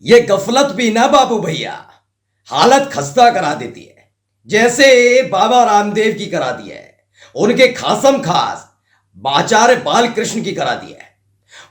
ये गफलत भी ना बाबू भैया हालत खस्ता करा देती है, जैसे बाबा रामदेव की करा दी है, उनके खासम खास आचार्य बालकृष्ण की करा दी है।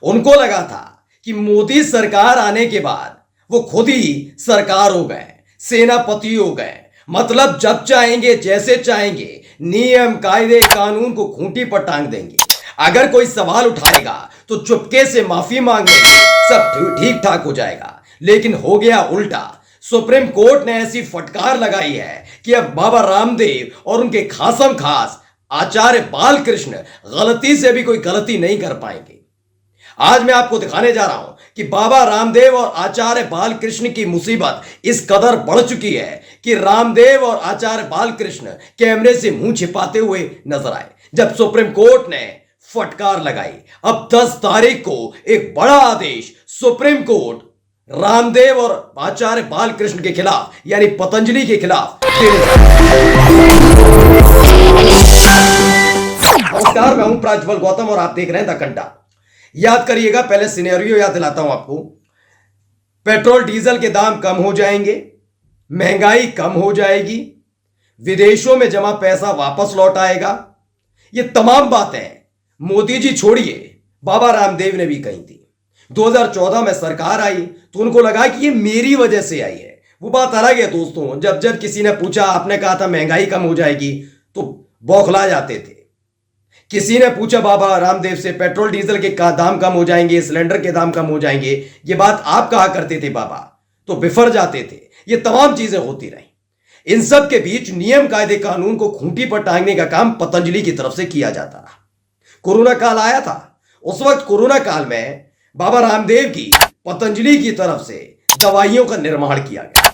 उनको लगा था कि मोदी सरकार आने के बाद वो खुद ही सरकार हो गए, सेनापति हो गए, मतलब जब चाहेंगे जैसे चाहेंगे नियम कायदे कानून को खूंटी पर टांग देंगे। अगर कोई सवाल उठाएगा तो चुपके से माफी मांग लेंगे, सब ठीक ठाक हो जाएगा। लेकिन हो गया उल्टा। सुप्रीम कोर्ट ने ऐसी फटकार लगाई है कि अब बाबा रामदेव और उनके खासम खास आचार्य बालकृष्ण गलती से भी कोई गलती नहीं कर पाएंगे। आज मैं आपको दिखाने जा रहा हूं कि बाबा रामदेव और आचार्य बालकृष्ण की मुसीबत इस कदर बढ़ चुकी है कि रामदेव और आचार्य बालकृष्ण कैमरे से मुंह छिपाते हुए नजर आए जब सुप्रीम कोर्ट ने फटकार लगाई। अब 10 तारीख को एक बड़ा आदेश सुप्रीम कोर्ट रामदेव और आचार्य बालकृष्ण के खिलाफ यानी पतंजलि के खिलाफ। नमस्कार, मैं हूं प्रज्वल गौतम और आप देख रहे हैं द कंटा। याद करिएगा, पहले सिनेरियो याद दिलाता हूं आपको। पेट्रोल डीजल के दाम कम हो जाएंगे, महंगाई कम हो जाएगी, विदेशों में जमा पैसा वापस लौट आएगा। ये तमाम बातें मोदी जी छोड़िए, बाबा रामदेव ने भी कही थी। 2014 में सरकार आई तो उनको लगा कि ये मेरी वजह से आई है। वो बात अलग है दोस्तों, जब जब किसी ने पूछा, आपने कहा था महंगाई कम हो जाएगी तो बौखला जाते थे। किसी ने पूछा बाबा रामदेव से पेट्रोल डीजल के दाम कम हो जाएंगे, सिलेंडर के दाम कम हो जाएंगे, ये बात आप कहा करते थे बाबा, तो बिफर जाते थे। ये तमाम चीजें होती रही। इन सब के बीच नियम कायदे कानून को खूंटी पर टांगने का काम पतंजलि की तरफ से किया जाता रहा। कोरोना काल आया था, उस वक्त कोरोना काल में बाबा रामदेव की पतंजलि की तरफ से दवाइयों का निर्माण किया गया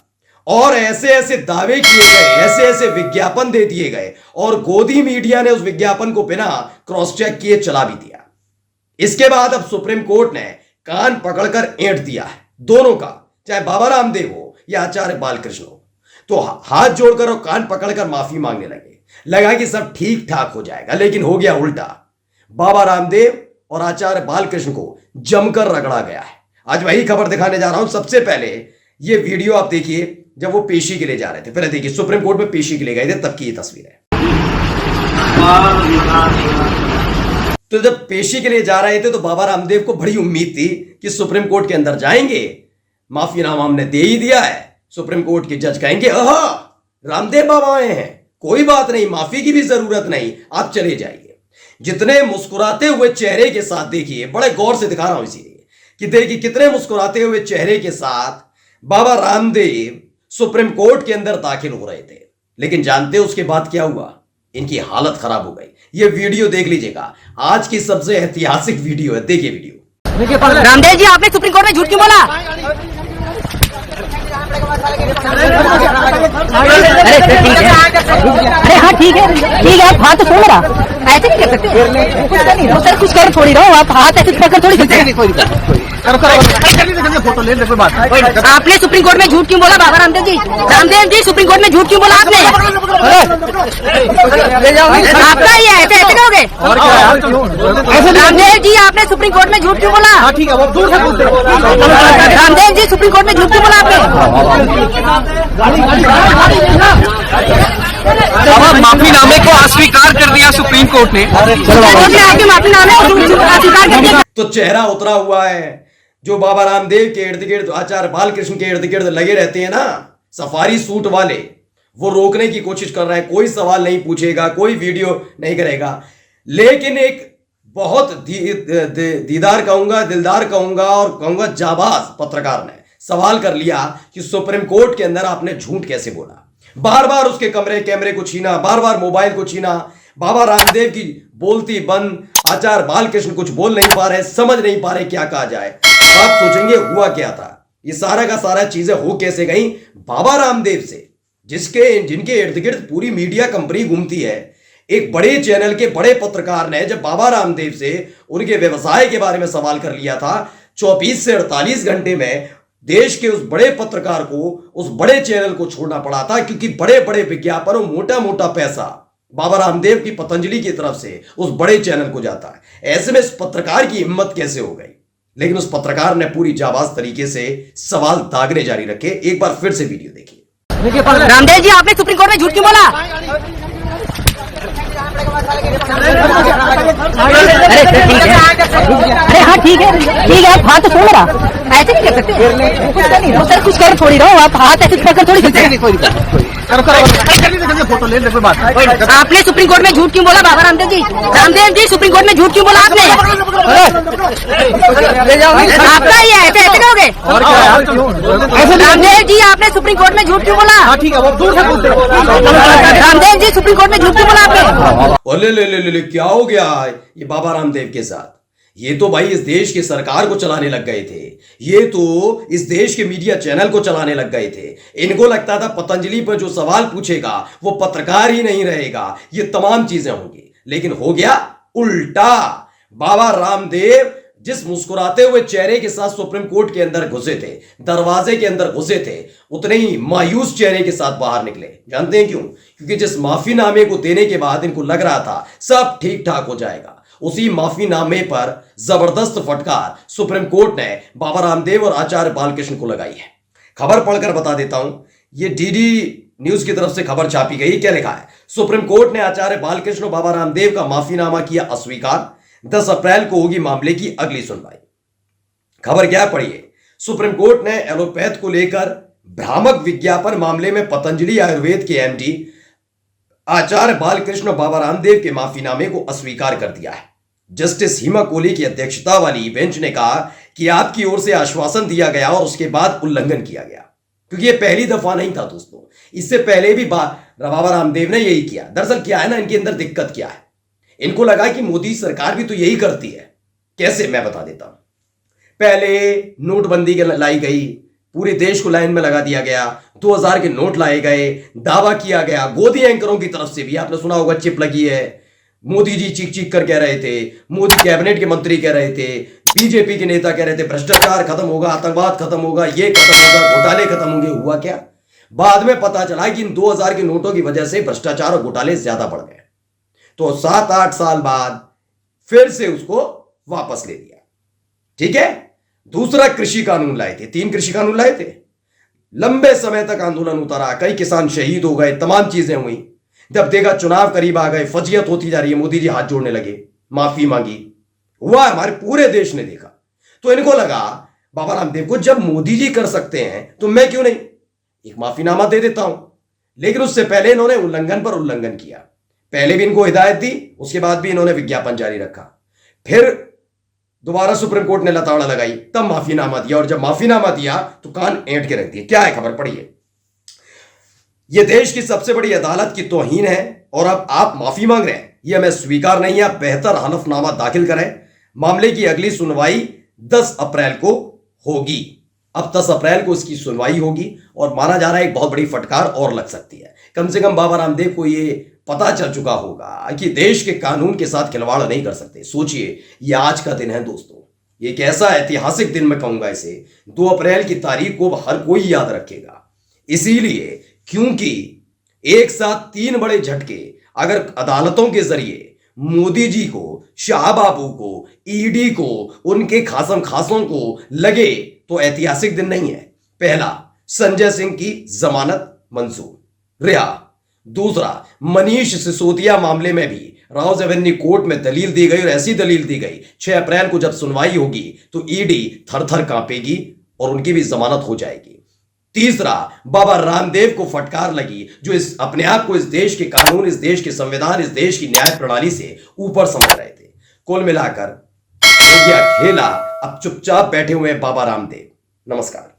और ऐसे ऐसे दावे किए गए, ऐसे ऐसे विज्ञापन दे दिए गए और गोदी मीडिया ने उस विज्ञापन को बिना क्रॉस चेक किए चला भी दिया। इसके बाद अब सुप्रीम कोर्ट ने कान पकड़कर ऐंठ दिया है दोनों का, चाहे बाबा रामदेव हो या आचार्य बालकृष्ण हो, तो हाथ जोड़कर और कान पकड़कर माफी मांगने लगा कि सब ठीक ठाक हो जाएगा। लेकिन हो गया उल्टा। बाबा रामदेव और आचार्य बालकृष्ण को जमकर रगड़ा गया है। आज वही खबर दिखाने जा रहा हूं। सबसे पहले ये वीडियो आप देखिए, जब वो पेशी के लिए जा रहे थे। पहले देखिए, सुप्रीम कोर्ट में पेशी के लिए गए थे तब की ये तस्वीर है। तो जब पेशी के लिए जा रहे थे तो बाबा रामदेव को बड़ी उम्मीद थी कि सुप्रीम कोर्ट के अंदर जाएंगे, माफीनामा हमने दे ही दिया है, सुप्रीम कोर्ट के जज कहेंगे आहा रामदेव बाबा आए हैं, कोई बात नहीं, माफी की भी जरूरत नहीं, आप चले जाइए। जितने मुस्कुराते हुए चेहरे के साथ, देखिए बड़े गौर से दिखा रहा हूं इसीलिए कि देखिए कितने मुस्कुराते हुए चेहरे के साथ बाबा रामदेव सुप्रीम कोर्ट के अंदर दाखिल हो रहे थे। लेकिन जानते हैं उसके बाद क्या हुआ? इनकी हालत खराब हो गई। ये वीडियो देख लीजिएगा, आज की सबसे ऐतिहासिक वीडियो है। देखिए वीडियो। रामदेव जी, आपने सुप्रीम कोर्ट में झूठ क्यों बोला? अरे हाँ ठीक है, आप हाथ तो छोड़ रहा, ऐसे नहीं कर सकते। सर कुछ कर थोड़ी रहो, आप हाथ ऐसे पकड़ थोड़ी सकते। फोटो ले कोई बात। आपने सुप्रीम कोर्ट में झूठ क्यों बोला बाबा रामदेव जी? रामदेव जी, सुप्रीम कोर्ट में झूठ क्यों बोला आपने? आपका ही है, ऐसे करोगे? रामदेव जी, आपने सुप्रीम कोर्ट में झूठ क्यों बोला? ठीक है, वो दूर से बोलते रामदेव जी, सुप्रीम कोर्ट में झूठ क्यों बोला आपने? माफीनामे को अस्वीकार कर दिया सुप्रीम कोर्ट ने। आपके माफीनामे को अस्वीकार कर दिया। तो चेहरा उतरा हुआ है। जो बाबा रामदेव के इर्द गिर्द, आचार्य बालकृष्ण के इर्द गिर्द लगे रहते हैं ना सफारी सूट वाले, वो रोकने की कोशिश कर रहे हैं। कोई सवाल नहीं पूछेगा, कोई वीडियो नहीं करेगा। लेकिन एक बहुत दीदार कहूंगा, दिलदार कहूंगा और कहूंगा जाबाज पत्रकार ने सवाल कर लिया कि सुप्रीम कोर्ट के अंदर आपने झूठ कैसे बोला। बार बार उसके कैमरे को छीना, बार बार मोबाइल को छीना। बाबा रामदेव की बोलती बंद, आचार्य बालकृष्ण कुछ बोल नहीं पा रहे, समझ नहीं पा रहे क्या कहा जाए। आप सोचेंगे हुआ क्या था? ये सारा का सारा चीजें हो कैसे गई? बाबा रामदेव से, जिनके इर्द गिर्द पूरी मीडिया कंपनी घूमती है, एक बड़े चैनल के बड़े पत्रकार ने जब बाबा रामदेव से उनके व्यवसाय के बारे में सवाल कर लिया था, 24 से 48 घंटे में देश के उस बड़े पत्रकार को, उस बड़े चैनल को छोड़ना पड़ा था, क्योंकि बड़े बड़े विज्ञापन और मोटा मोटा पैसा बाबा रामदेव की पतंजलि की तरफ से उस बड़े चैनल को जाता है। ऐसे में इस पत्रकार की हिम्मत कैसे हो गई? लेकिन उस पत्रकार ने पूरी जाबाज तरीके से सवाल दागने जारी रखे। एक बार फिर से वीडियो देखिए। रामदेव जी, आपने सुप्रीम कोर्ट में झूठ क्यों बोला? अरे हाँ ठीक है, आप हाथ तो छोड़ रहा, ऐसे नहीं कर सकते। कुछ कर नहीं रहा सर, कुछ कर थोड़ी रहो, आप हाथ ऐसे पकड़ थोड़ी सकते। फोटो ले कोई बात। आपने सुप्रीम कोर्ट में झूठ क्यों बोला बाबा रामदेव जी? रामदेव जी, सुप्रीम कोर्ट में झूठ क्यों बोला आपने? आपका ही है, ऐसे करोगे? रामदेव जी, आपने सुप्रीम कोर्ट में झूठ क्यों बोला? ठीक है, वो दूर से पूछते रामदेव जी, सुप्रीम कोर्ट में झूठ क्यों बोला आपने? ले क्या हो गया ये बाबा रामदेव के साथ? ये तो भाई इस देश की सरकार को चलाने लग गए थे, ये तो इस देश के मीडिया चैनल को चलाने लग गए थे। इनको लगता था पतंजलि पर जो सवाल पूछेगा वो पत्रकार ही नहीं रहेगा, ये तमाम चीजें होंगी। लेकिन हो गया उल्टा। बाबा रामदेव जिस मुस्कुराते हुए चेहरे के साथ सुप्रीम कोर्ट के अंदर घुसे थे, दरवाजे के अंदर घुसे थे, उतने ही मायूस चेहरे के साथ बाहर निकले। जानते हैं क्यों? क्योंकि जिस माफीनामे को देने के बाद इनको लग रहा था सब ठीक ठाक हो जाएगा, उसी माफीनामे पर जबरदस्त फटकार सुप्रीम कोर्ट ने बाबा रामदेव और आचार्य बालकृष्ण को लगाई है। खबर पढ़कर बता देता हूं, ये डीडी न्यूज की तरफ से खबर छापी गई। क्या लिखा है? सुप्रीम कोर्ट ने आचार्य बालकृष्ण और बाबा रामदेव का माफीनामा किया अस्वीकार। 10 अप्रैल को होगी मामले की अगली सुनवाई। खबर क्या पढ़िए। सुप्रीम कोर्ट ने एलोपैथ को लेकर भ्रामक विज्ञापन मामले में पतंजलि आयुर्वेद के एमडी आचार्य बालकृष्ण और बाबा रामदेव के माफीनामे को अस्वीकार कर दिया है। जस्टिस हिमा कोहली की अध्यक्षता वाली बेंच ने कहा कि आपकी ओर से आश्वासन दिया गया और उसके बाद उल्लंघन किया गया, क्योंकि यह पहली दफा नहीं था दोस्तों, इससे पहले भी बाबा रामदेव ने यही किया। दरअसल क्या है ना, इनके अंदर दिक्कत क्या है, इनको लगा कि मोदी सरकार भी तो यही करती है। कैसे, मैं बता देता हूं। पहले नोटबंदी लाई गई, पूरे देश को लाइन में लगा दिया गया, 2000 के नोट लाए गए, दावा किया गया, गोदी एंकरों की तरफ से भी आपने सुना होगा चिप लगी है, मोदी जी चीख चीख कर कह रहे थे, मोदी कैबिनेट के मंत्री कह रहे थे, बीजेपी के नेता कह रहे थे भ्रष्टाचार खत्म होगा, आतंकवाद खत्म होगा, ये खत्म होगा, घोटाले खत्म होंगे। हुआ क्या? बाद में पता चला कि इन 2000 के नोटों की वजह से भ्रष्टाचार और घोटाले ज्यादा बढ़ गए। तो 7-8 साल बाद फिर से उसको वापस ले लिया। ठीक है। दूसरा कृषि कानून लाए थे, 3 कृषि कानून लाए थे, लंबे समय तक आंदोलन उतरा, कई किसान शहीद हो गए, तमाम चीजें हुई। जब देखा चुनाव करीब आ गए, फजीयत होती जा रही है, मोदी जी हाथ जोड़ने लगे, माफी मांगी। हुआ, हमारे पूरे देश ने देखा। तो इनको लगा बाबा रामदेव को जब मोदी जी कर सकते हैं तो मैं क्यों नहीं, एक माफीनामा दे देता हूं। लेकिन उससे पहले इन्होंने उल्लंघन पर उल्लंघन किया। पहले भी इनको हिदायत दी, उसके बाद भी इन्होंने विज्ञापन जारी रखा, फिर दोबारा सुप्रीम कोर्ट ने लताड़ा लगाई, तब माफीनामा दिया, और जब माफीनामा दिया तो कान ऐंठ के रख दिए। क्या है खबर पढ़िए। यह देश की सबसे बड़ी अदालत की तौहीन है और अब आप माफी मांग रहे हैं, यह हमें स्वीकार नहीं है। आप बेहतर हलफनामा दाखिल करें। मामले की अगली सुनवाई 10 अप्रैल को होगी। अब 10 अप्रैल को इसकी सुनवाई होगी और माना जा रहा है एक बहुत बड़ी फटकार और लग सकती है। कम से कम बाबा रामदेव को यह पता चल चुका होगा कि देश के कानून के साथ खिलवाड़ नहीं कर सकते। सोचिए, यह आज का दिन है दोस्तों, ये एक ऐसा ऐतिहासिक दिन मैं कहूंगा इसे, 2 अप्रैल की तारीख को हर कोई याद रखेगा। इसीलिए क्योंकि एक साथ 3 बड़े झटके अगर अदालतों के जरिए मोदी जी को, शाह बाबू को, ईडी को, उनके खासम खासों को लगे तो ऐतिहासिक दिन नहीं है। पहला, संजय सिंह की जमानत मंजूर, रिहा। दूसरा, मनीष सिसोदिया मामले में भी राउज एवेन्यू कोर्ट में दलील दी गई और ऐसी दलील दी गई 6 अप्रैल को जब सुनवाई होगी तो ईडी थर-थर कांपेगी और उनकी भी जमानत हो जाएगी। तीसरा, बाबा रामदेव को फटकार लगी जो इस अपने आप को इस देश के कानून, इस देश के संविधान, इस देश की न्याय प्रणाली से ऊपर समझ रहे थे। कुल मिलाकर हो गया खेला, अब चुपचाप बैठे हुए हैं बाबा रामदेव। नमस्कार।